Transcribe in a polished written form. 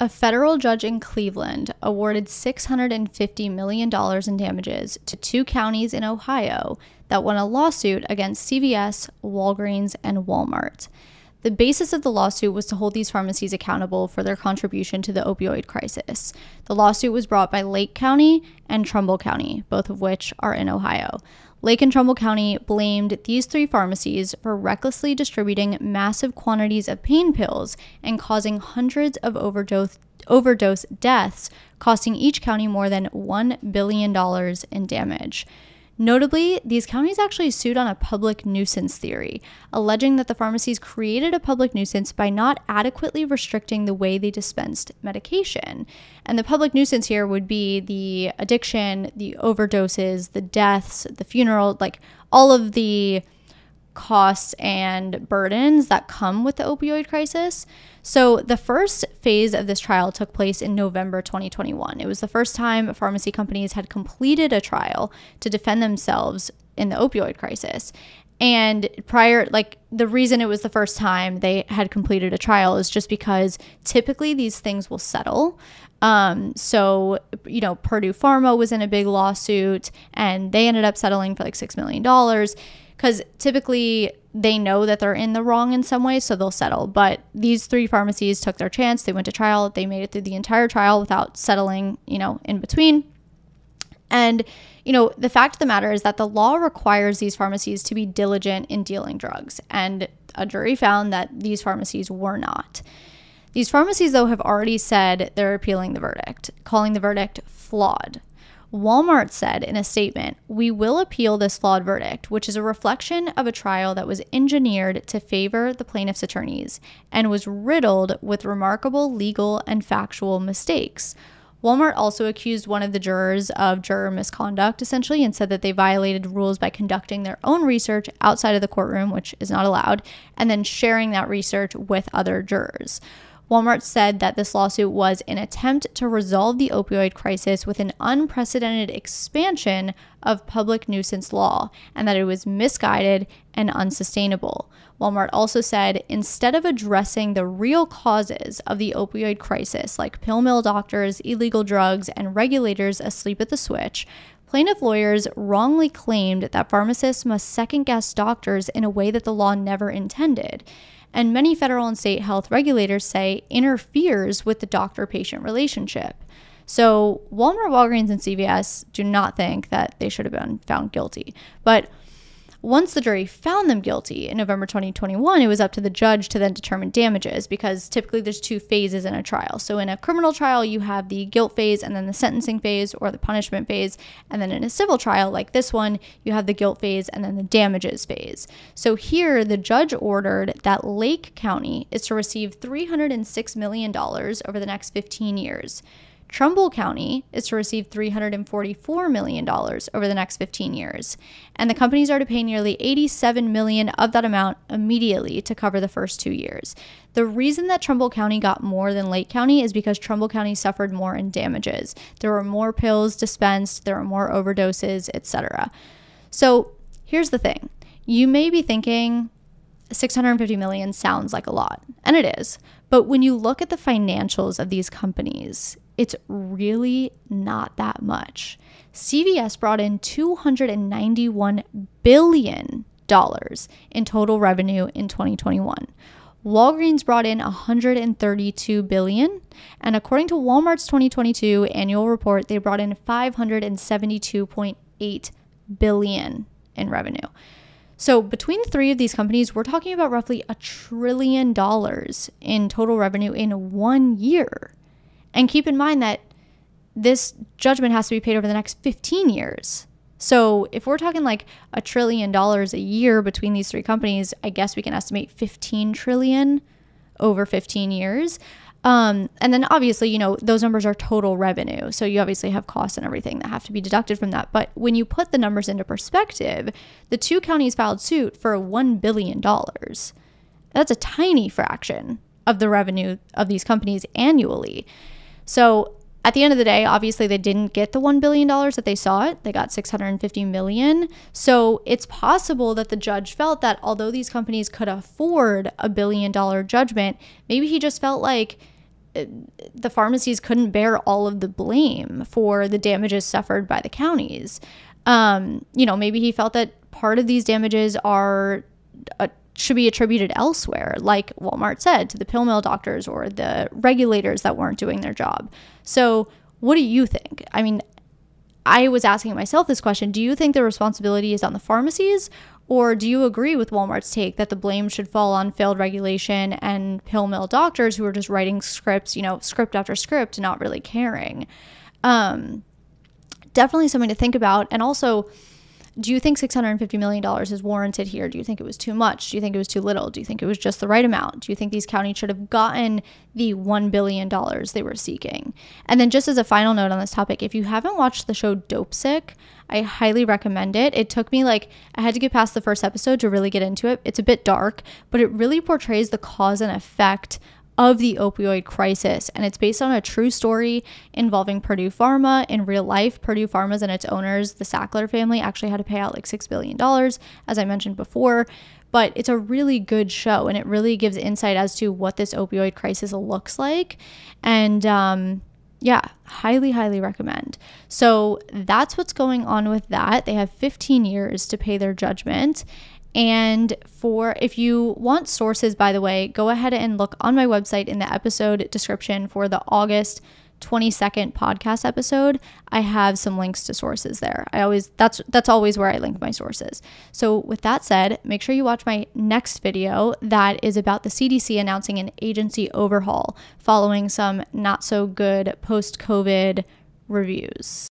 A federal judge in Cleveland awarded $650 million in damages to 2 counties in Ohio that won a lawsuit against CVS, Walgreens, and Walmart. The basis of the lawsuit was to hold these pharmacies accountable for their contribution to the opioid crisis. The lawsuit was brought by Lake County and Trumbull County, both of which are in Ohio. Lake and Trumbull County blamed these 3 pharmacies for recklessly distributing massive quantities of pain pills and causing hundreds of overdose deaths, costing each county more than $1 billion in damage. Notably, these counties actually sued on a public nuisance theory, alleging that the pharmacies created a public nuisance by not adequately restricting the way they dispensed medication. And the public nuisance here would be the addiction, the overdoses, the deaths, the funeral, like all of the costs and burdens that come with the opioid crisis. So the first phase of this trial took place in November 2021. It was the first time pharmacy companies had completed a trial to defend themselves in the opioid crisis. And the reason it was the first time they had completed a trial is just because typically these things will settle. Purdue Pharma was in a big lawsuit and they ended up settling for like $6 million. Because typically they know that they're in the wrong in some way, so they'll settle. But these 3 pharmacies took their chance. They went to trial. They made it through the entire trial without settling, in between. And, the fact of the matter is that the law requires these pharmacies to be diligent in dealing drugs. And a jury found that these pharmacies were not. These pharmacies, though, have already said they're appealing the verdict, calling the verdict flawed. Walmart said in a statement, "We will appeal this flawed verdict, which is a reflection of a trial that was engineered to favor the plaintiff's attorneys and was riddled with remarkable legal and factual mistakes." Walmart also accused one of the jurors of juror misconduct, essentially, and said that they violated rules by conducting their own research outside of the courtroom, which is not allowed, and then sharing that research with other jurors. Walmart said that this lawsuit was an attempt to resolve the opioid crisis with an unprecedented expansion of public nuisance law, and that it was misguided and unsustainable. Walmart also said, instead of addressing the real causes of the opioid crisis, like pill mill doctors, illegal drugs, and regulators asleep at the switch, plaintiff lawyers wrongly claimed that pharmacists must second-guess doctors in a way that the law never intended. And many federal and state health regulators say interferes with the doctor-patient relationship. So Walmart, Walgreens, and CVS do not think that they should have been found guilty. But once the jury found them guilty in November 2021, it was up to the judge to then determine damages, because typically there's 2 phases in a trial. So in a criminal trial, you have the guilt phase and then the sentencing phase or the punishment phase. And then in a civil trial like this one, you have the guilt phase and then the damages phase. So here, the judge ordered that Lake County is to receive $306 million over the next 15 years. Trumbull County is to receive $344 million over the next 15 years, and the companies are to pay nearly $87 million of that amount immediately to cover the first 2 years. The reason that Trumbull County got more than Lake County is because Trumbull County suffered more in damages. There were more pills dispensed, there were more overdoses, etc. So here's the thing. You may be thinking $650 million sounds like a lot, and it is. But when you look at the financials of these companies, it's really not that much. CVS brought in $291 billion in total revenue in 2021. Walgreens brought in $132 billion, and according to Walmart's 2022 annual report, they brought in $572.8 billion in revenue. So between the 3 of these companies, we're talking about roughly $1 trillion in total revenue in 1 year. And keep in mind that this judgment has to be paid over the next 15 years. So if we're talking like $1 trillion a year between these 3 companies, I guess we can estimate 15 trillion over 15 years. And then obviously, those numbers are total revenue. So you obviously have costs and everything that have to be deducted from that. But when you put the numbers into perspective, the 2 counties filed suit for $1 billion. That's a tiny fraction of the revenue of these companies annually. So at the end of the day, obviously they didn't get the $1 billion that they sought. They got $650 million. So it's possible that the judge felt that although these companies could afford $1 billion judgment, maybe he just felt like the pharmacies couldn't bear all of the blame for the damages suffered by the counties. Maybe he felt that part of these damages should be attributed elsewhere, like Walmart said, to the pill mill doctors or the regulators that weren't doing their job. So what do you think? I mean, I was asking myself this question. Do you think the responsibility is on the pharmacies, or do you agree with Walmart's take that the blame should fall on failed regulation and pill mill doctors who are just writing scripts, script after script, not really caring? Definitely something to think about. And also, do you think $650 million is warranted here? Do you think it was too much? Do you think it was too little? Do you think it was just the right amount? Do you think these counties should have gotten the $1 billion they were seeking? And then just as a final note on this topic, if you haven't watched the show Dope Sick, I highly recommend it. It took me I had to get past the first episode to really get into it. It's a bit dark, but it really portrays the cause and effect of the opioid crisis, and it's based on a true story involving Purdue Pharma. In real life, Purdue Pharma's and its owners, the Sackler family, actually had to pay out $6 billion, as I mentioned before. But it's a really good show, and it really gives insight as to what this opioid crisis looks like. And highly recommend. So that's what's going on with that. They have 15 years to pay their judgment. And if you want sources, by the way, go ahead and look on my website in the episode description for the August 22nd podcast episode. I have some links to sources there. That's always where I link my sources. So with that said, make sure you watch my next video that is about the CDC announcing an agency overhaul following some not so good post-COVID reviews.